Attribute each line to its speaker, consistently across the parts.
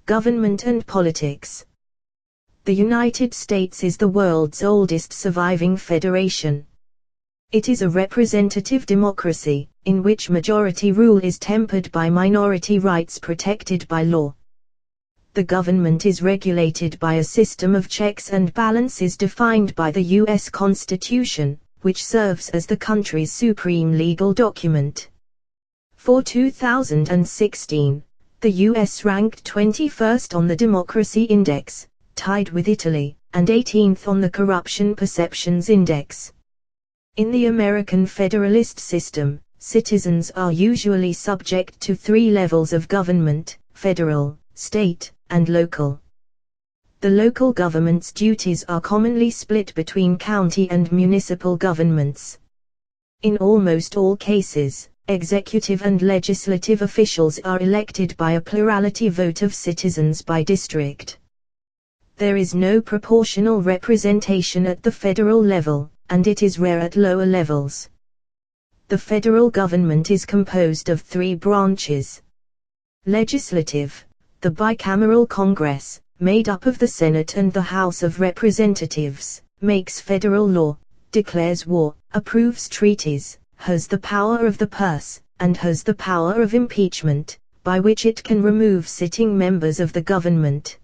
Speaker 1: Government and politics. The United States is the world's oldest surviving federation. It is a representative democracy, in which majority rule is tempered by minority rights protected by law. The government is regulated by a system of checks and balances defined by the U.S. Constitution, which serves as the country's supreme legal document. For 2016, the U.S. ranked 21st on the Democracy Index, tied with Italy, and 18th on the Corruption Perceptions Index. In the American Federalist system, citizens are usually subject to 3 levels of government: federal, state, and local. The local government's duties are commonly split between county and municipal governments. In almost all cases, executive and legislative officials are elected by a plurality vote of citizens by district. There is no proportional representation at the federal level, and it is rare at lower levels. The federal government is composed of 3 branches. Legislative, the bicameral Congress, made up of the Senate and the House of Representatives, makes federal law, declares war, approves treaties, has the power of the purse, and has the power of impeachment, by which it can remove sitting members of the government.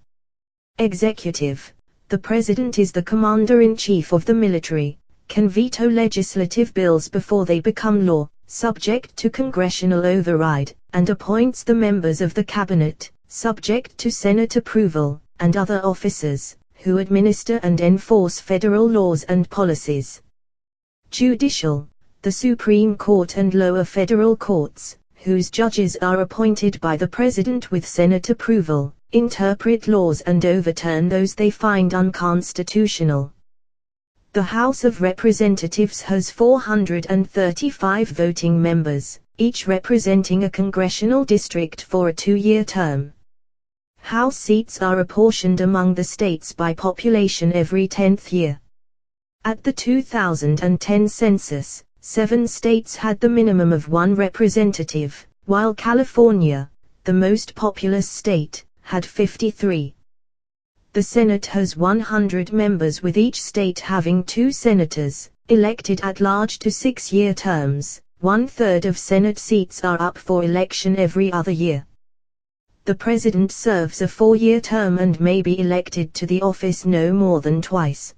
Speaker 1: Executive, the President is the Commander-in-Chief of the military, can veto legislative bills before they become law, subject to congressional override, and appoints the members of the Cabinet, subject to Senate approval, and other officers, who administer and enforce federal laws and policies. Judicial, the Supreme Court and lower federal courts, whose judges are appointed by the President with Senate approval, interpret laws and overturn those they find unconstitutional. The House of Representatives has 435 voting members, each representing a congressional district for a 2-year term. House seats are apportioned among the states by population every 10th year. At the 2010 census, 7 states had the minimum of 1 representative, while California, the most populous state, had 53. The Senate has 100 members, with each state having 2 senators, elected at large to 6-year terms. 1/3 of Senate seats are up for election every other year. The President serves a 4-year term and may be elected to the office no more than twice.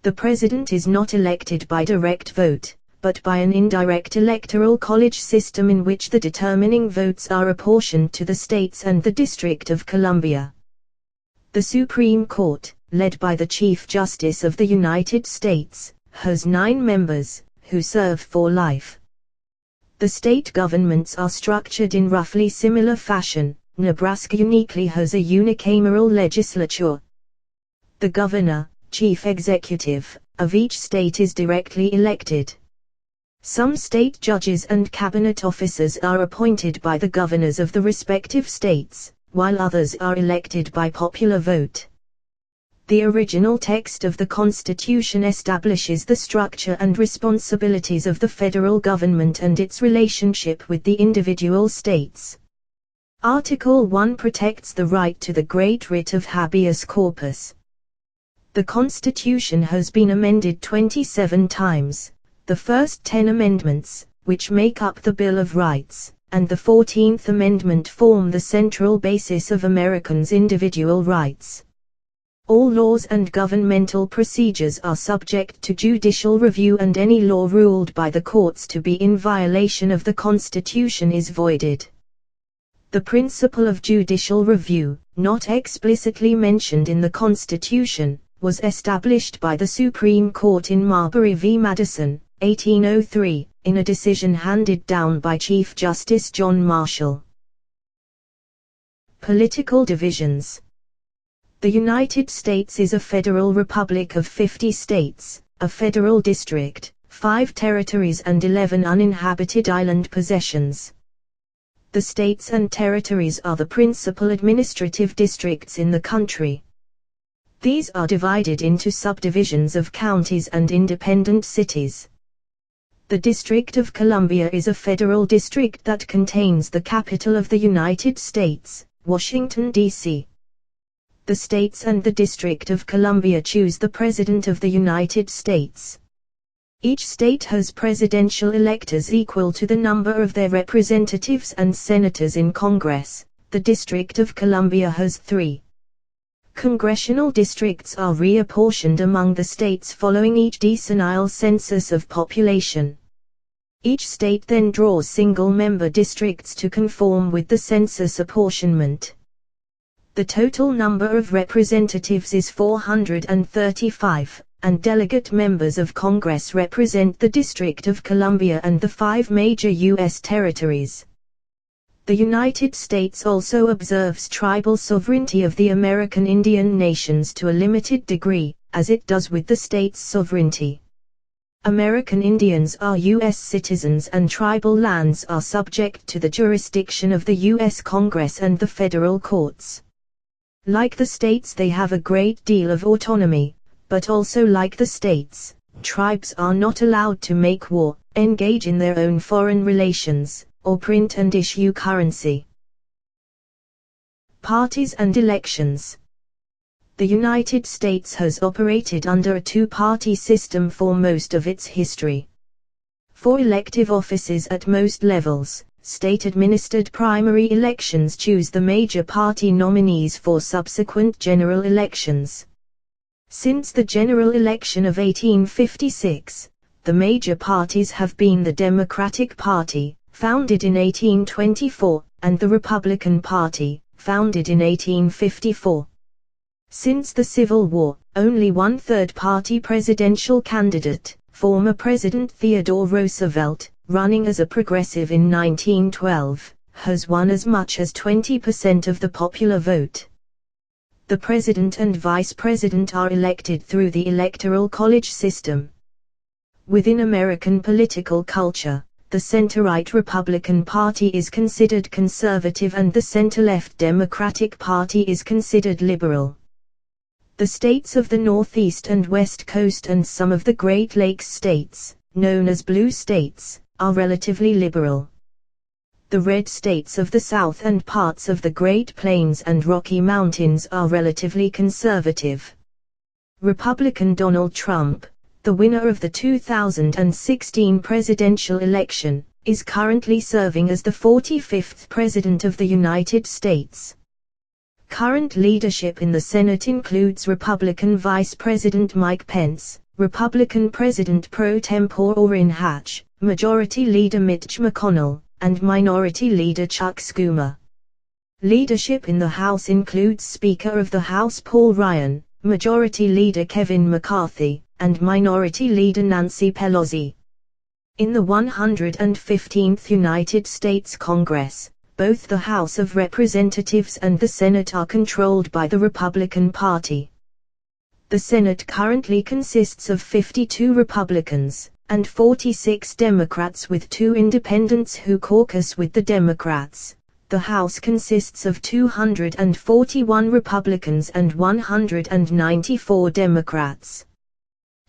Speaker 1: The President is not elected by direct vote, but by an indirect electoral college system in which the determining votes are apportioned to the states and the District of Columbia. The Supreme Court, led by the Chief Justice of the United States, has 9 members, who serve for life. The state governments are structured in roughly similar fashion. Nebraska uniquely has a unicameral legislature. The governor, chief executive, of each state is directly elected. Some state judges and cabinet officers are appointed by the governors of the respective states, while others are elected by popular vote. The original text of the Constitution establishes the structure and responsibilities of the federal government and its relationship with the individual states. Article 1 protects the right to the great writ of habeas corpus. The Constitution has been amended 27 times, the first 10 amendments, which make up the Bill of Rights, and the 14th Amendment form the central basis of Americans' individual rights. All laws and governmental procedures are subject to judicial review, and any law ruled by the courts to be in violation of the Constitution is voided. The principle of judicial review, not explicitly mentioned in the Constitution, was established by the Supreme Court in Marbury v. Madison, 1803, in a decision handed down by Chief Justice John Marshall. Political divisions. The United States is a federal republic of 50 states, a federal district, 5 territories and 11 uninhabited island possessions. The states and territories are the principal administrative districts in the country. These are divided into subdivisions of counties and independent cities. The District of Columbia is a federal district that contains the capital of the United States, Washington, D.C. The states and the District of Columbia choose the President of the United States. Each state has presidential electors equal to the number of their representatives and senators in Congress. The District of Columbia has 3. Congressional districts are reapportioned among the states following each decennial census of population. Each state then draws single-member districts to conform with the census apportionment. The total number of representatives is 435, and delegate members of Congress represent the District of Columbia and the 5 major U.S. territories. The United States also observes tribal sovereignty of the American Indian nations to a limited degree, as it does with the states' sovereignty. American Indians are U.S. citizens and tribal lands are subject to the jurisdiction of the U.S. Congress and the federal courts. Like the states, they have a great deal of autonomy, but also like the states, tribes are not allowed to make war, engage in their own foreign relations, or print and issue currency. Parties and elections. The United States has operated under a two-party system for most of its history. For elective offices at most levels, state-administered primary elections choose the major party nominees for subsequent general elections. Since the general election of 1856, the major parties have been the Democratic Party, founded in 1824, and the Republican Party, founded in 1854. Since the Civil War, only one third-party presidential candidate, former President Theodore Roosevelt, running as a progressive in 1912, has won as much as 20% of the popular vote. The president and vice president are elected through the Electoral College system. Within American political culture, the center-right Republican Party is considered conservative and the center-left Democratic Party is considered liberal. The states of the Northeast and West Coast and some of the Great Lakes states, known as blue states, are relatively liberal. The red states of the South and parts of the Great Plains and Rocky Mountains are relatively conservative. Republican Donald Trump, the winner of the 2016 presidential election, is currently serving as the 45th President of the United States. Current leadership in the Senate includes Republican Vice President Mike Pence, Republican President pro tempore Orrin Hatch, Majority Leader Mitch McConnell, and Minority Leader Chuck Schumer. Leadership in the House includes Speaker of the House Paul Ryan, Majority Leader Kevin McCarthy, and Minority Leader Nancy Pelosi. In the 115th United States Congress, both the House of Representatives and the Senate are controlled by the Republican Party. The Senate currently consists of 52 Republicans and 46 Democrats with 2 independents who caucus with the Democrats. The House consists of 241 Republicans and 194 Democrats.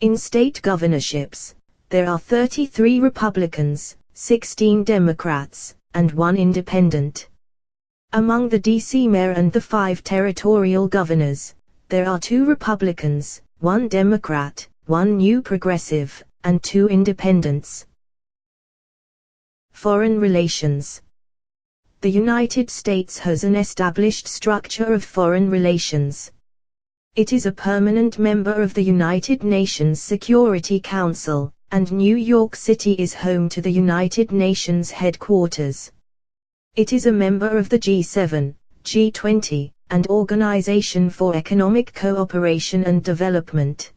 Speaker 1: In state governorships, there are 33 Republicans, 16 Democrats, and 1 independent. Among the D.C. mayor and the 5 territorial governors, there are 2 Republicans, 1 Democrat, 1 New Progressive, and 2 independents. Foreign relations. The United States has an established structure of foreign relations. It is a permanent member of the United Nations Security Council, and New York City is home to the United Nations headquarters. It is a member of the G7, G20, and Organization for Economic Cooperation and Development.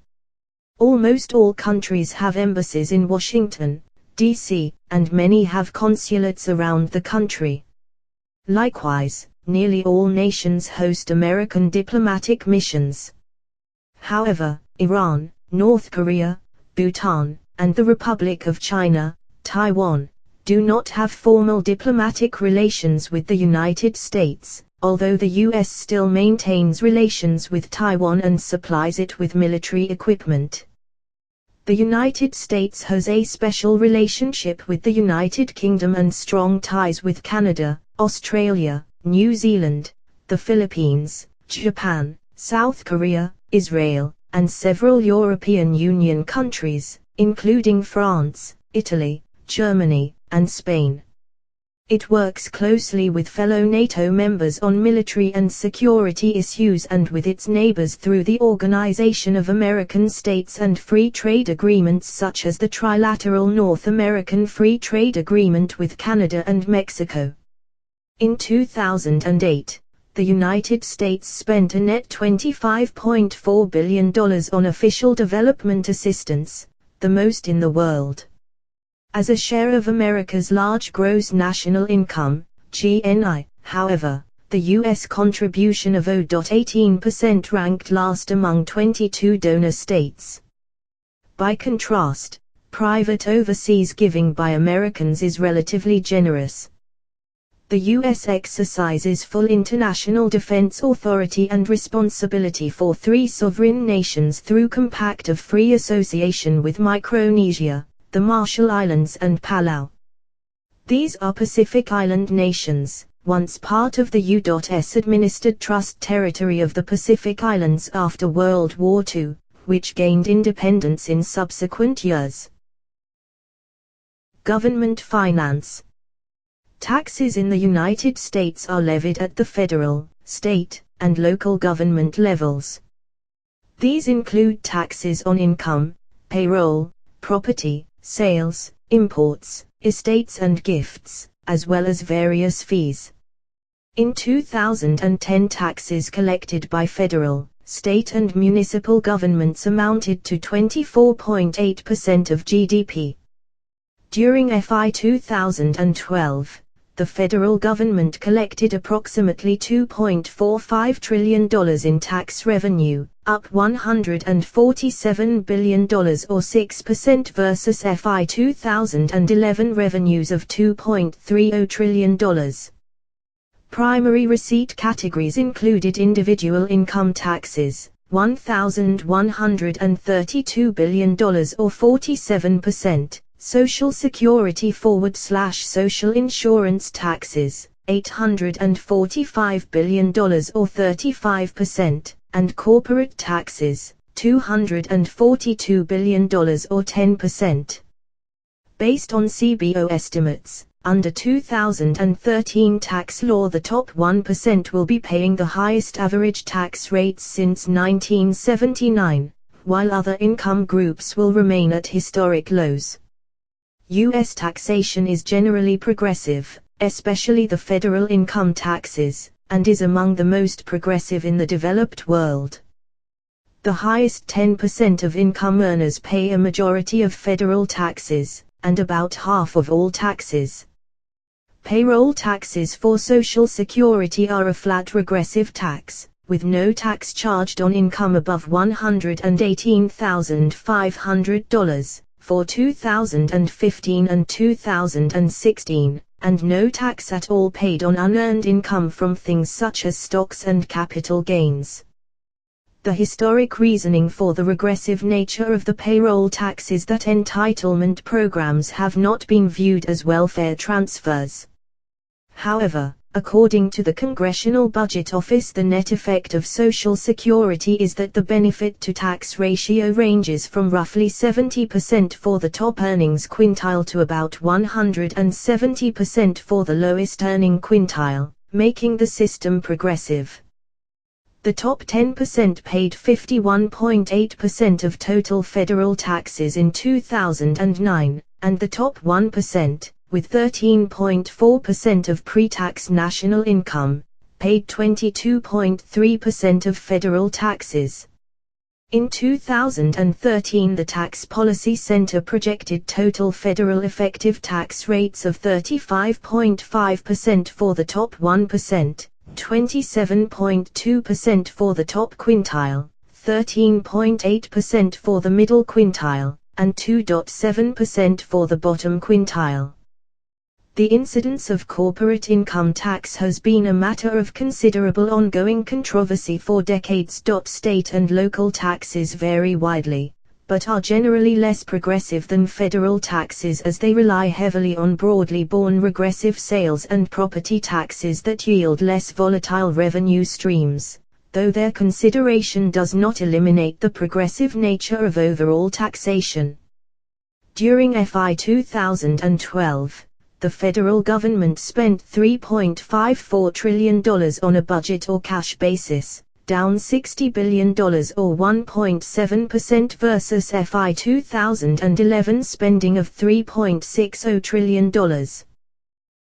Speaker 1: Almost all countries have embassies in Washington, D.C., and many have consulates around the country. Likewise, nearly all nations host American diplomatic missions. However, Iran, North Korea, Bhutan, and the Republic of China, Taiwan, do not have formal diplomatic relations with the United States, although the U.S. still maintains relations with Taiwan and supplies it with military equipment. The United States has a special relationship with the United Kingdom and strong ties with Canada, Australia, New Zealand, the Philippines, Japan, South Korea, Israel, and several European Union countries, including France, Italy, Germany, and Spain. It works closely with fellow NATO members on military and security issues and with its neighbors through the Organization of American States and free trade agreements such as the Trilateral North American Free Trade Agreement with Canada and Mexico. In 2008, the United States spent a net $25.4 billion on official development assistance, the most in the world. As a share of America's large gross national income, GNI, however, the U.S. contribution of 0.18% ranked last among 22 donor states. By contrast, private overseas giving by Americans is relatively generous. The U.S. exercises full international defense authority and responsibility for 3 sovereign nations through Compact of Free Association with Micronesia, the Marshall Islands and Palau. These are Pacific Island nations, once part of the U.S. administered trust territory of the Pacific Islands after World War II, which gained independence in subsequent years. Government finance. Taxes in the United States are levied at the federal, state, and local government levels. These include taxes on income, payroll, property, sales, imports, estates and gifts, as well as various fees. In 2010, taxes collected by federal, state and municipal governments amounted to 24.8% of GDP. During FY 2012, the federal government collected approximately $2.45 trillion in tax revenue, up $147 billion or 6% versus FY 2011 revenues of $2.30 trillion. Primary receipt categories included individual income taxes, $1,132 billion or 47%, Social Security /social insurance taxes, $845 billion or 35%, and corporate taxes, $242 billion or 10%. Based on CBO estimates, under 2013 tax law, the top 1% will be paying the highest average tax rates since 1979, while other income groups will remain at historic lows. U.S. taxation is generally progressive, especially the federal income taxes, and is among the most progressive in the developed world. The highest 10% of income earners pay a majority of federal taxes, and about half of all taxes. Payroll taxes for Social Security are a flat regressive tax, with no tax charged on income above $118,500. For 2015 and 2016, and no tax at all paid on unearned income from things such as stocks and capital gains. The historic reasoning for the regressive nature of the payroll tax is that entitlement programs have not been viewed as welfare transfers. However, according to the Congressional Budget Office, the net effect of Social Security is that the benefit-to-tax ratio ranges from roughly 70% for the top earnings quintile to about 170% for the lowest earning quintile, making the system progressive. The top 10% paid 51.8% of total federal taxes in 2009, and the top 1%, with 13.4% of pre-tax national income, paid 22.3% of federal taxes. In 2013, the Tax Policy Center projected total federal effective tax rates of 35.5% for the top 1%, 27.2% for the top quintile, 13.8% for the middle quintile, and 2.7% for the bottom quintile. The incidence of corporate income tax has been a matter of considerable ongoing controversy for decades. State and local taxes vary widely, but are generally less progressive than federal taxes as they rely heavily on broadly borne regressive sales and property taxes that yield less volatile revenue streams, though their consideration does not eliminate the progressive nature of overall taxation. During FY 2012, the federal government spent $3.54 trillion on a budget or cash basis, down $60 billion or 1.7% versus FY 2011 spending of $3.60 trillion.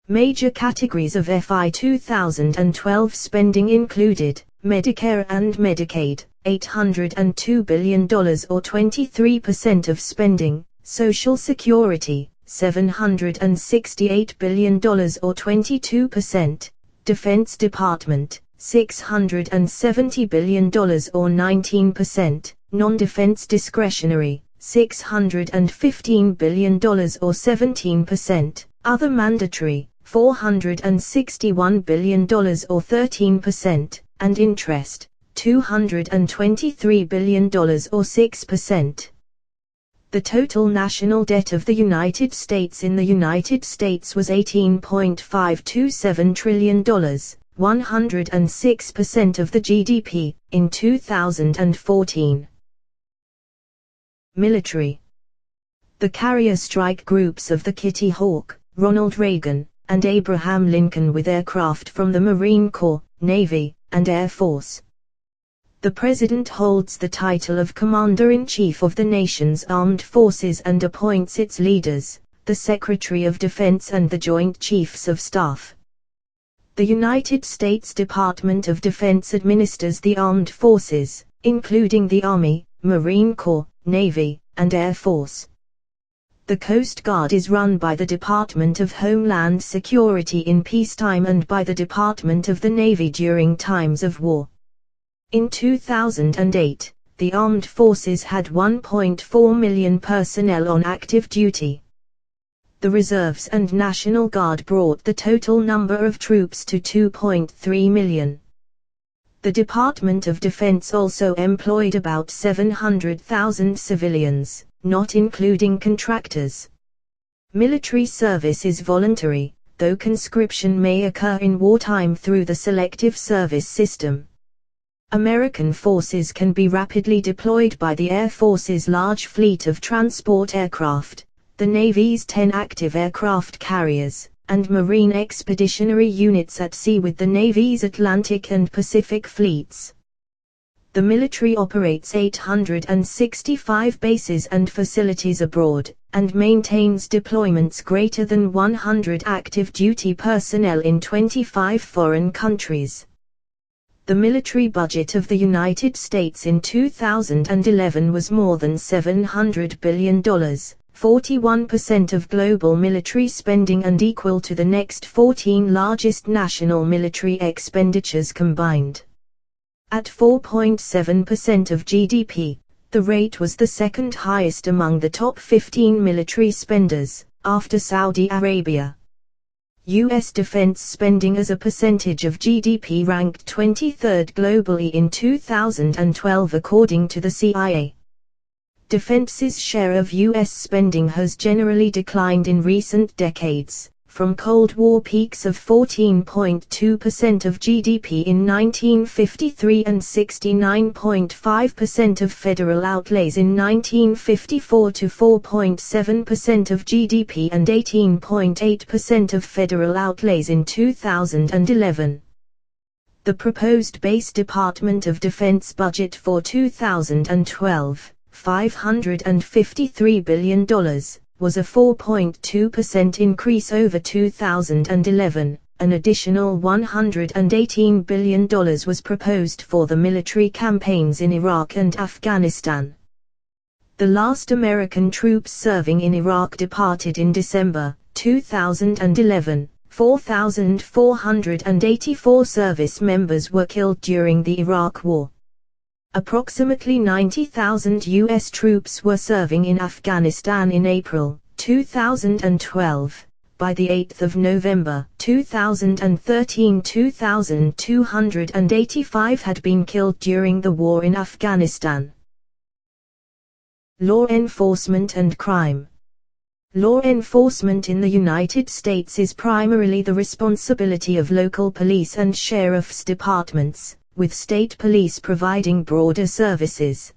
Speaker 1: Major categories of FY 2012 spending included Medicare and Medicaid, $802 billion or 23% of spending, Social Security, $768 billion or 22%, Defense Department, $670 billion or 19%, non-defense discretionary, $615 billion or 17%, other mandatory, $461 billion or 13%, and interest, $223 billion or 6%. The total national debt of the United States in the United States was $18.527 trillion, 106% of the GDP, in 2014. Military. The carrier strike groups of the Kitty Hawk, Ronald Reagan, and Abraham Lincoln with aircraft from the Marine Corps, Navy, and Air Force. The President holds the title of Commander-in-Chief of the nation's armed forces and appoints its leaders, the Secretary of Defense and the Joint Chiefs of Staff. The United States Department of Defense administers the armed forces, including the Army, Marine Corps, Navy, and Air Force. The Coast Guard is run by the Department of Homeland Security in peacetime and by the Department of the Navy during times of war. In 2008, the armed forces had 1.4 million personnel on active duty. The Reserves and National Guard brought the total number of troops to 2.3 million. The Department of Defense also employed about 700,000 civilians, not including contractors. Military service is voluntary, though conscription may occur in wartime through the selective service system. American forces can be rapidly deployed by the Air Force's large fleet of transport aircraft, the Navy's 10 active aircraft carriers, and Marine expeditionary units at sea with the Navy's Atlantic and Pacific fleets. The military operates 865 bases and facilities abroad, and maintains deployments greater than 100 active duty personnel in 25 foreign countries. The military budget of the United States in 2011 was more than $700 billion, 41% of global military spending and equal to the next 14 largest national military expenditures combined. At 4.7% of GDP, the rate was the second highest among the top 15 military spenders, after Saudi Arabia. U.S. defense spending as a percentage of GDP ranked 23rd globally in 2012 according to the CIA. Defense's share of U.S. spending has generally declined in recent decades, from Cold War peaks of 14.2% of GDP in 1953 and 69.5% of federal outlays in 1954 to 4.7% of GDP and 18.8% of federal outlays in 2011. The proposed base Department of Defense budget for 2012, $553 billion, was a 4.2% increase over 2011. An additional $118 billion was proposed for the military campaigns in Iraq and Afghanistan. The last American troops serving in Iraq departed in December 2011. 4,484 service members were killed during the Iraq War. Approximately 90,000 U.S. troops were serving in Afghanistan in April 2012. By the 8th of November 2013, 2,285 had been killed during the war in Afghanistan. Law enforcement and crime. Law enforcement in the United States is primarily the responsibility of local police and sheriff's departments, with state police providing broader services.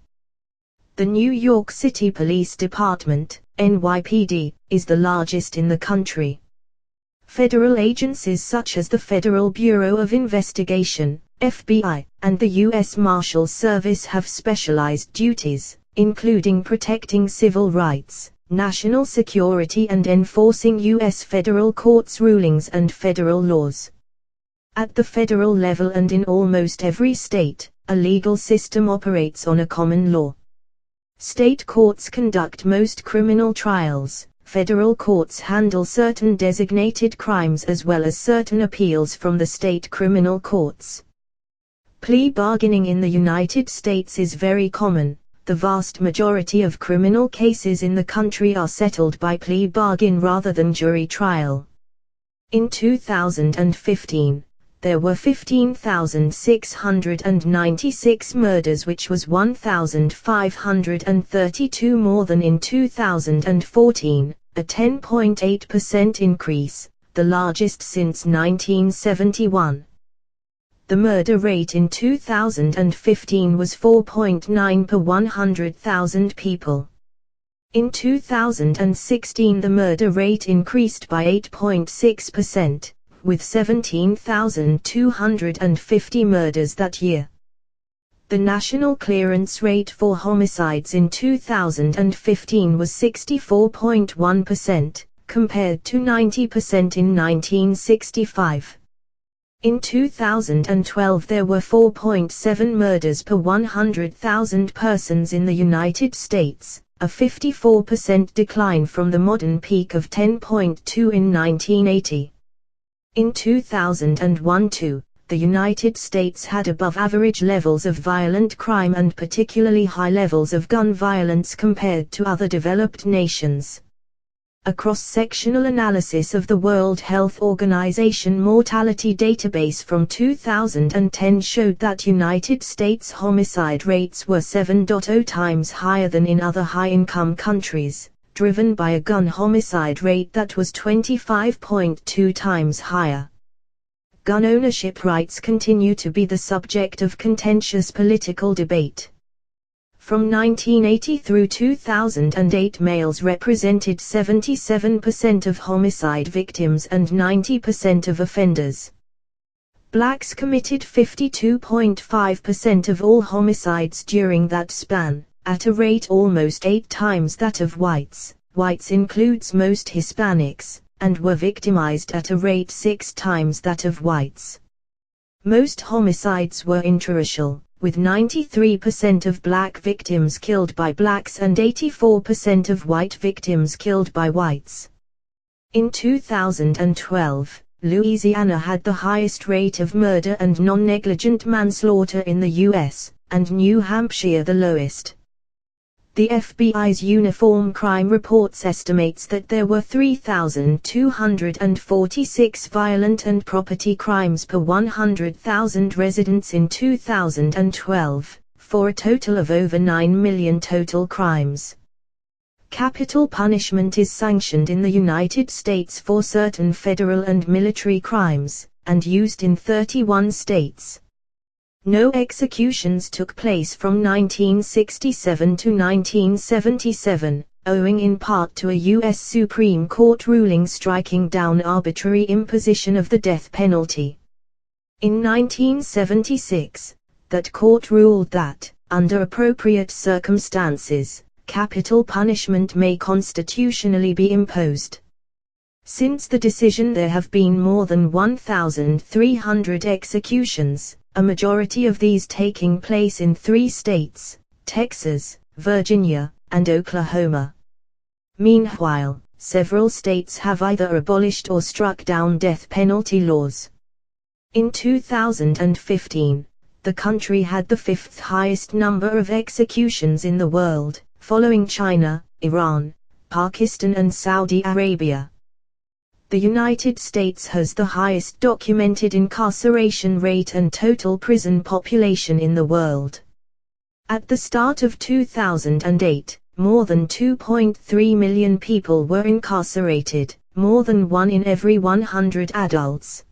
Speaker 1: The New York City Police Department, NYPD, is the largest in the country. Federal agencies such as the Federal Bureau of Investigation, FBI, and the U.S. Marshals Service have specialized duties, including protecting civil rights, national security and enforcing U.S. federal courts' rulings and federal laws. At the federal level and in almost every state, a legal system operates on a common law. State courts conduct most criminal trials, federal courts handle certain designated crimes as well as certain appeals from the state criminal courts. Plea bargaining in the United States is very common. The vast majority of criminal cases in the country are settled by plea bargain rather than jury trial. In 2015, there were 15,696 murders, which was 1,532 more than in 2014, a 10.8% increase, the largest since 1971. The murder rate in 2015 was 4.9 per 100,000 people. In 2016 the murder rate increased by 8.6%. With 17,250 murders that year. The national clearance rate for homicides in 2015 was 64.1%, compared to 90% in 1965. In 2012 there were 4.7 murders per 100,000 persons in the United States, a 54% decline from the modern peak of 10.2 in 1980. In 2001-2, the United States had above-average levels of violent crime and particularly high levels of gun violence compared to other developed nations. A cross-sectional analysis of the World Health Organization mortality database from 2010 showed that United States homicide rates were 7.0 times higher than in other high-income countries, driven by a gun homicide rate that was 25.2 times higher. Gun ownership rights continue to be the subject of contentious political debate. From 1980 through 2008, males represented 77% of homicide victims and 90% of offenders. Blacks committed 52.5% of all homicides during that span, at a rate almost 8 times that of whites. Whites includes most Hispanics, and were victimized at a rate 6 times that of whites. Most homicides were intraracial, with 93% of black victims killed by blacks and 84% of white victims killed by whites. In 2012, Louisiana had the highest rate of murder and non-negligent manslaughter in the U.S., and New Hampshire the lowest. The FBI's Uniform Crime Reports estimates that there were 3,246 violent and property crimes per 100,000 residents in 2012, for a total of over 9 million total crimes. Capital punishment is sanctioned in the United States for certain federal and military crimes, and used in 31 states. No executions took place from 1967 to 1977, owing in part to a U.S. Supreme Court ruling striking down arbitrary imposition of the death penalty. In 1976, that court ruled that, under appropriate circumstances, capital punishment may constitutionally be imposed. Since the decision there have been more than 1,300 executions, a majority of these taking place in 3 states, Texas, Virginia, and Oklahoma. Meanwhile, several states have either abolished or struck down death penalty laws. In 2015, the country had the 5th highest number of executions in the world, following China, Iran, Pakistan and Saudi Arabia. The United States has the highest documented incarceration rate and total prison population in the world. At the start of 2008, more than 2.3 million people were incarcerated, more than 1 in every 100 adults.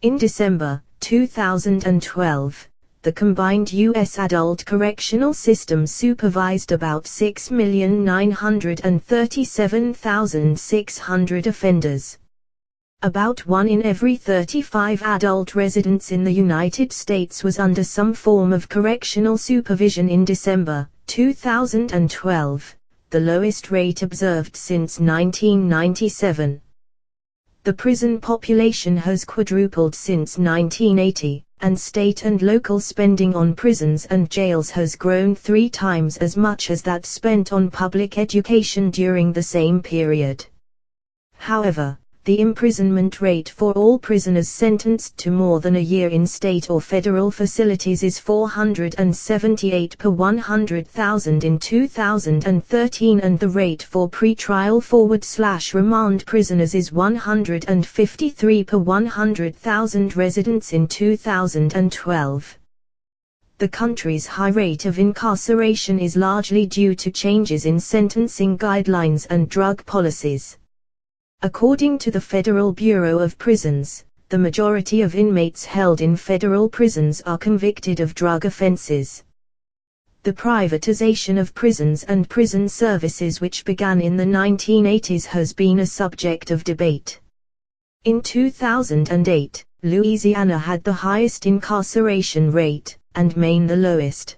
Speaker 1: In December 2012, the combined U.S. adult correctional system supervised about 6,937,600 offenders. About 1 in every 35 adult residents in the United States was under some form of correctional supervision in December 2012, the lowest rate observed since 1997. The prison population has quadrupled since 1980, and state and local spending on prisons and jails has grown 3 times as much as that spent on public education during the same period. However, the imprisonment rate for all prisoners sentenced to more than a year in state or federal facilities is 478 per 100,000 in 2013, and the rate for pre-trial /remand prisoners is 153 per 100,000 residents in 2012. The country's high rate of incarceration is largely due to changes in sentencing guidelines and drug policies. According to the Federal Bureau of Prisons, the majority of inmates held in federal prisons are convicted of drug offenses. The privatization of prisons and prison services, which began in the 1980s, has been a subject of debate. In 2008, Louisiana had the highest incarceration rate, and Maine the lowest.